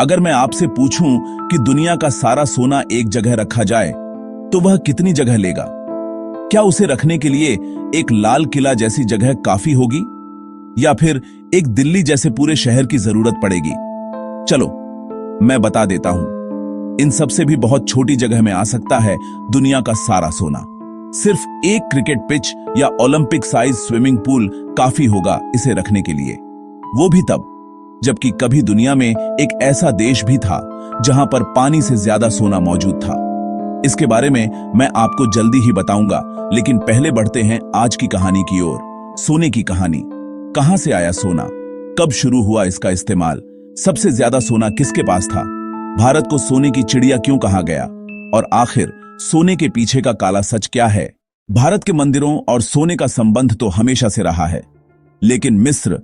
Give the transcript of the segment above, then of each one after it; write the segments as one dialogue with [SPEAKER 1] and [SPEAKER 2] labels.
[SPEAKER 1] अगर मैं आपसे पूछूं कि दुनिया का सारा सोना एक जगह रखा जाए तो वह कितनी जगह लेगा? क्या उसे रखने के लिए एक लाल किला जैसी जगह काफी होगी या फिर एक दिल्ली जैसे पूरे शहर की जरूरत पड़ेगी? चलो मैं बता देता हूं। इन सबसे भी बहुत छोटी जगह में आ सकता है दुनिया का सारा सोना। सिर्फ एक क्रिकेट पिच या ओलंपिक साइज स्विमिंग पूल काफी होगा इसे रखने के लिए, वो भी तब जबकि कभी दुनिया में एक ऐसा देश भी था जहां पर पानी से ज्यादा सोना मौजूद था। इसके बारे में मैं आपको जल्दी ही बताऊंगा, लेकिन पहले बढ़ते हैं आज की कहानी की ओर। सोने की कहानी। कहां से आया सोना? कब शुरू हुआ इसका इस्तेमाल? सबसे ज्यादा सोना किसके पास था? भारत को सोने की चिड़िया क्यों कहा गया? और आखिर सोने के पीछे का काला सच क्या है? भारत के मंदिरों और सोने का संबंध तो हमेशा से रहा है, लेकिन मिस्र,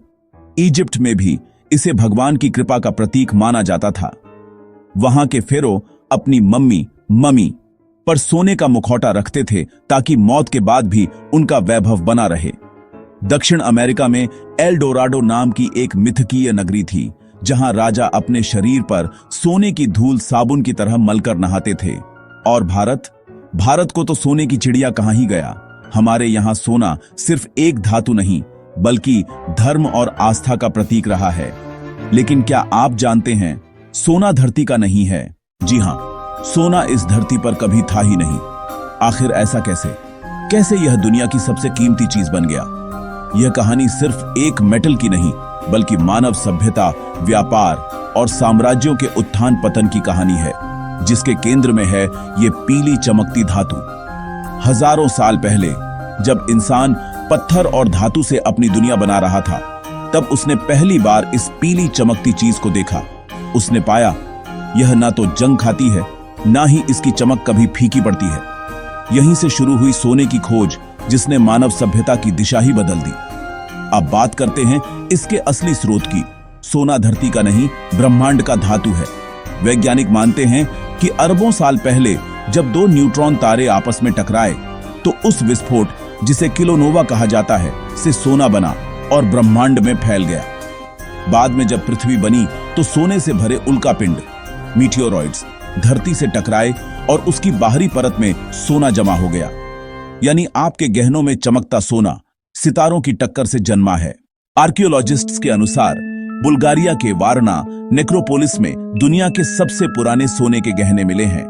[SPEAKER 1] इजिप्ट में भी इसे भगवान की कृपा का प्रतीक माना जाता था। वहां के फेरो अपनी मम्मी पर सोने का मुखौटा रखते थे ताकि मौत के बाद भी उनका वैभव बना रहे। दक्षिण अमेरिका में एल डोराडो नाम की एक मिथकीय नगरी थी जहां राजा अपने शरीर पर सोने की धूल साबुन की तरह मलकर नहाते थे। और भारत को तो सोने की चिड़िया कहां ही गया। हमारे यहां सोना सिर्फ एक धातु नहीं बल्कि धर्म और आस्था का प्रतीक रहा है। लेकिन क्या आप जानते हैं, सोना धरती का नहीं है। जी हां, सोना इस धरती पर कभी था ही नहीं। आखिर ऐसा कैसे यह दुनिया की सबसे कीमती चीज बन गया? यह कहानी सिर्फ एक मेटल की नहीं बल्कि मानव सभ्यता, व्यापार और साम्राज्यों के उत्थान पतन की कहानी है, जिसके केंद्र में है ये पीली चमकती धातु। हजारों साल पहले जब इंसान पत्थर और धातु से अपनी दुनिया बना रहा था, तब उसने पहली बार इस पीली चमकती चीज को देखा। उसने पाया यह ना तो जंग खाती है, ना ही इसकी चमक कभी फीकी पड़ती है। यहीं से शुरू हुई सोने की खोज, जिसने मानव सभ्यता की दिशा ही बदल दी। अब बात करते हैं इसके असली स्रोत की। सोना धरती का नहीं, ब्रह्मांड का धातु है। वैज्ञानिक मानते हैं कि अरबों साल पहले जब दो न्यूट्रॉन तारे आपस में टकराए तो उस विस्फोट, जिसे किलोनोवा कहा जाता है, से सोना बना और ब्रह्मांड में फैल गया। बाद में जब पृथ्वी बनी तो सोने से भरे उल्कापिंड, मीटियोरॉइड्स, धरती से टकराए और उसकी बाहरी परत में सोना जमा हो गया। यानी आपके गहनों में चमकता सोना सितारों की टक्कर से जन्मा है। आर्कियोलॉजिस्ट्स के अनुसार बुल्गारिया के वारना नेक्रोपोलिस में दुनिया के सबसे पुराने सोने के गहने मिले हैं,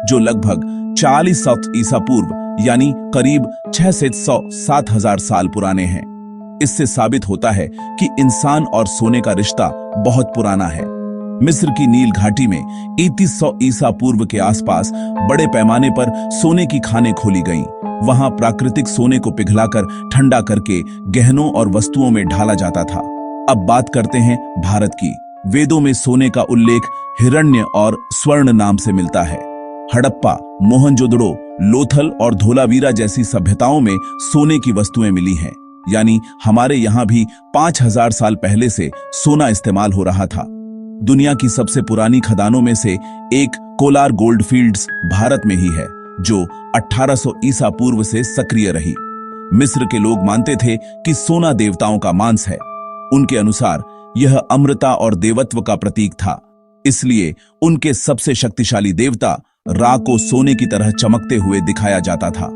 [SPEAKER 1] जो लगभग 4000 ईसा पूर्व यानी करीब 6 से 7,000 साल पुराने हैं। इससे साबित होता है कि इंसान और सोने का रिश्ता बहुत पुराना है। मिस्र की नील घाटी में 3100 ईसा पूर्व के आसपास बड़े पैमाने पर सोने की खानें खोली गईं। वहां प्राकृतिक सोने को पिघलाकर ठंडा करके गहनों और वस्तुओं में ढाला जाता था। अब बात करते हैं भारत की। वेदों में सोने का उल्लेख हिरण्य और स्वर्ण नाम से मिलता है। हड़प्पा, मोहनजोदड़ो, लोथल और धोलावीरा जैसी सभ्यताओं में सोने की वस्तुएं मिली हैं। यानी हमारे यहाँ भी 5000 साल पहले से सोना इस्तेमाल हो रहा था। दुनिया की सबसे पुरानी खदानों में से एक कोलार गोल्ड फील्ड्स भारत में ही है, जो 1800 ईसा पूर्व से सक्रिय रही। मिस्र के लोग मानते थे कि सोना देवताओं का मांस है। उनके अनुसार यह अमृता और देवत्व का प्रतीक था, इसलिए उनके सबसे शक्तिशाली देवता रा को सोने की तरह चमकते हुए दिखाया जाता था।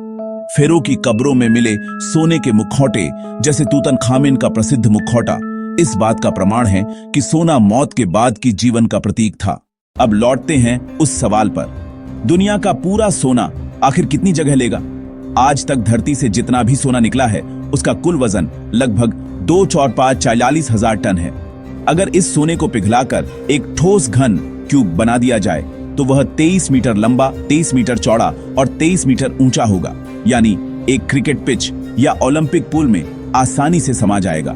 [SPEAKER 1] फेरो की कब्रों में मिले सोने के मुखौटे, जैसे तूतनखामेन का प्रसिद्ध मुखौटा, इस बात का प्रमाण है कि सोना मौत के बाद की जीवन का प्रतीक था। अब लौटते हैं उस सवाल पर, दुनिया का पूरा सोना आखिर कितनी जगह लेगा? आज तक धरती से जितना भी सोना निकला है, उसका कुल वजन लगभग 2,45,000 टन है। अगर इस सोने को पिघलाकर एक ठोस घन क्यूब बना दिया जाए तो वह 23 मीटर लंबा, 23 मीटर चौड़ा और 23 मीटर ऊंचा होगा। यानी एक क्रिकेट पिच या ओलंपिक पूल में आसानी से समा जाएगा।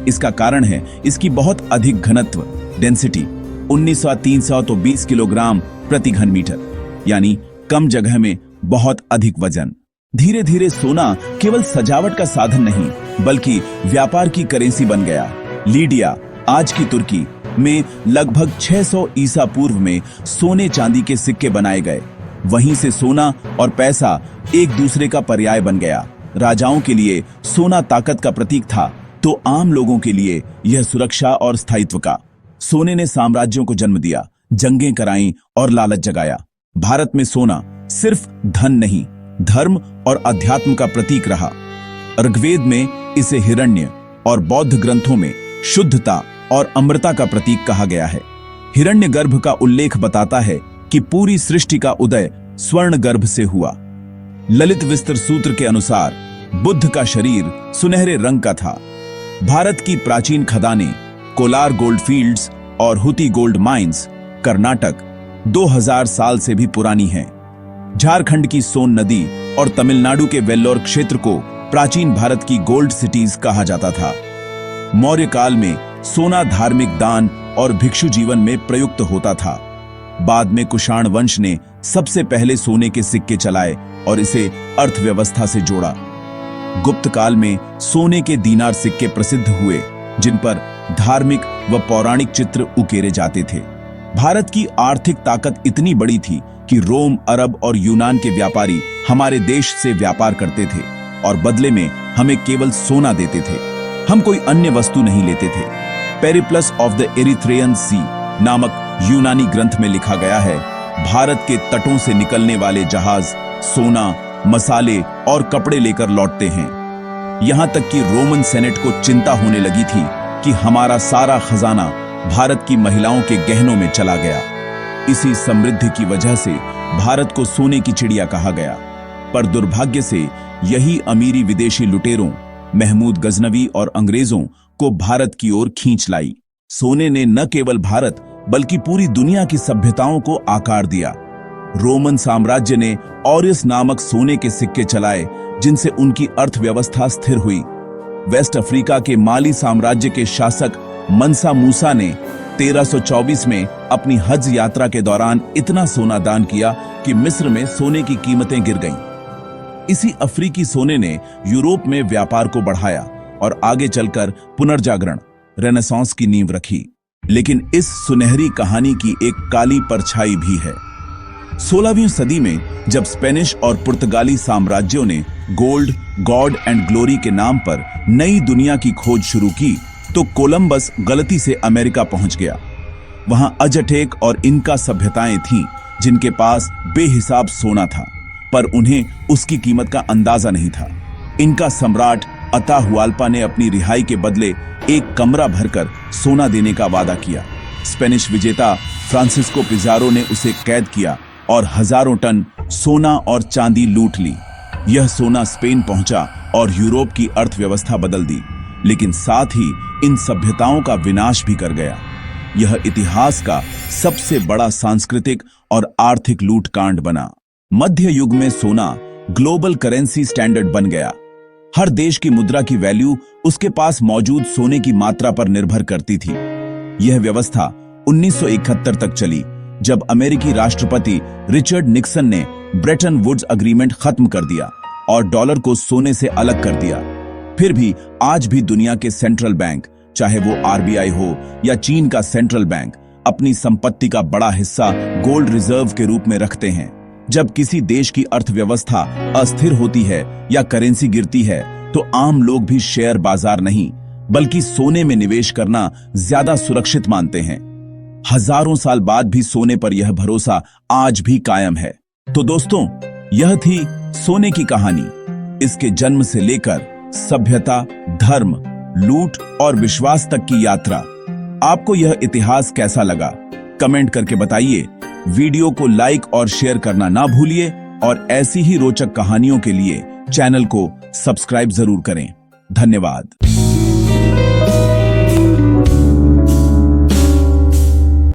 [SPEAKER 1] इसका कारण है इसकी बहुत अधिक घनत्व, डेंसिटी 1920 किलोग्राम प्रति घन मीटर, यानी कम जगह में बहुत अधिक वजन। धीरे धीरे सोना केवल सजावट का साधन नहीं बल्कि व्यापार की करेंसी बन गया। लीडिया, आज की तुर्की में लगभग 600 ईसा पूर्व में सोने चांदी के सिक्के बनाए गए। वहीं से सोना और पैसा एक दूसरे का पर्याय बन गया। राजाओं के लिए सोना ताकत का प्रतीक था, तो आम लोगों के लिए यह सुरक्षा और स्थायित्व का। सोने ने साम्राज्यों को जन्म दिया, जंगें कराईं और लालच जगाया। भारत में सोना सिर्फ धन नहीं, धर्म और अध्यात्म का प्रतीक रहा। ऋग्वेद में इसे हिरण्य और बौद्ध ग्रंथों में शुद्धता और अमृता का प्रतीक कहा गया है। हिरण्यगर्भ का उल्लेख बताता है कि पूरी सृष्टि का उदय स्वर्ण गर्भ से हुआ। ललित विस्तर सूत्र के अनुसार बुद्ध का शरीर सुनहरे रंग का था। भारत की प्राचीन खदानें कोलार गोल्ड फील्ड्स और हुती गोल्ड माइंस कर्नाटक 2000 साल से भी पुरानी हैं। झारखंड की सोन नदी और तमिलनाडु के वेल्लोर क्षेत्र को प्राचीन भारत की गोल्ड सिटीज कहा जाता था। मौर्य काल में सोना धार्मिक दान और भिक्षु जीवन में प्रयुक्त होता था। बाद में कुषाण वंश ने सबसे पहले सोने के सिक्के चलाए और इसे अर्थव्यवस्था से जोड़ा। गुप्त काल में सोने के दीनार सिक्के प्रसिद्ध हुए, जिन पर धार्मिक व पौराणिक चित्र उकेरे जाते थे। भारत की आर्थिक ताकत इतनी बड़ी थी कि रोम, अरब और यूनान के व्यापारी हमारे देश से व्यापार करते थे और बदले में हमें केवल सोना देते थे। हम कोई अन्य वस्तु नहीं लेते थे। पेरिप्लस ऑफ द एरिथ्रेयन सी नामक यूनानी ग्रंथ में लिखा गया है, भारत के तटों से निकलने वाले जहाज सोना, मसाले और कपड़े लेकर लौटते हैं। यहां तक कि रोमन सेनेट को चिंता होने लगी थी कि हमारा सारा खजाना भारत की महिलाओं के गहनों में चला गया। इसी समृद्धि की वजह से भारत को सोने की चिड़िया कहा गया। पर दुर्भाग्य से यही अमीरी विदेशी लुटेरों, महमूद गजनवी और अंग्रेजों को भारत की ओर खींच लाई। सोने ने न केवल भारत बल्कि पूरी दुनिया की सभ्यताओं को आकार दिया। रोमन साम्राज्य ने ऑरियस नामक सोने के सिक्के चलाए, जिनसे उनकी अर्थव्यवस्था स्थिर हुई। वेस्ट अफ्रीका के माली साम्राज्य के शासक मनसा मूसा ने 1324 में अपनी हज यात्रा के दौरान इतना सोना दान किया कि मिस्र में सोने की कीमतें गिर गईं। इसी अफ्रीकी सोने ने यूरोप में व्यापार को बढ़ाया और आगे चलकर पुनर्जागरण रेनेसांस की नींव रखी। लेकिन इस सुनहरी कहानी की एक काली परछाई भी है। 16वीं सदी में जब स्पेनिश और पुर्तगाली साम्राज्यों ने गोल्ड, गॉड एंड ग्लोरी के नाम पर नई दुनिया की खोज शुरू की, तो कोलंबस गलती से अमेरिका पहुंच गया। वहां अजटेक और इनका सभ्यताएं थीं, जिनके पास बेहिसाब सोना था, पर उन्हें उसकी कीमत का अंदाजा नहीं था। इनका सम्राट अताहुआल्पा ने अपनी रिहाई के बदले एक कमरा भरकर सोना देने का वादा किया। स्पेनिश विजेता फ्रांसिस्को पिज़ारो ने उसे कैद किया और हजारों टन सोना और चांदी लूट ली। यह सोना स्पेन पहुंचा और यूरोप की अर्थव्यवस्था बदल दी, लेकिन साथ ही इन सभ्यताओं का विनाश भी कर गया। यह इतिहास का सबसे बड़ा सांस्कृतिक और आर्थिक लूटकांड बना। मध्य युग में सोना ग्लोबल करेंसी स्टैंडर्ड बन गया। हर देश की मुद्रा की वैल्यू उसके पास मौजूद सोने की मात्रा पर निर्भर करती थी। यह व्यवस्था 1971 तक चली, जब अमेरिकी राष्ट्रपति रिचर्ड निक्सन ने ब्रेटन वुड्स एग्रीमेंट खत्म कर दिया और डॉलर को सोने से अलग कर दिया। फिर भी आज भी दुनिया के सेंट्रल बैंक, चाहे वो आरबीआई हो या चीन का सेंट्रल बैंक, अपनी संपत्ति का बड़ा हिस्सा गोल्ड रिजर्व के रूप में रखते हैं। जब किसी देश की अर्थव्यवस्था अस्थिर होती है या करेंसी गिरती है, तो आम लोग भी शेयर बाजार नहीं बल्कि सोने में निवेश करना ज्यादा सुरक्षित मानते हैं। हजारों साल बाद भी सोने पर यह भरोसा आज भी कायम है। तो दोस्तों, यह थी सोने की कहानी। इसके जन्म से लेकर सभ्यता, धर्म, लूट और विश्वास तक की यात्रा। आपको यह इतिहास कैसा लगा? कमेंट करके बताइए। वीडियो को लाइक और शेयर करना ना भूलिए और ऐसी ही रोचक कहानियों के लिए चैनल को सब्सक्राइब जरूर करें। धन्यवाद।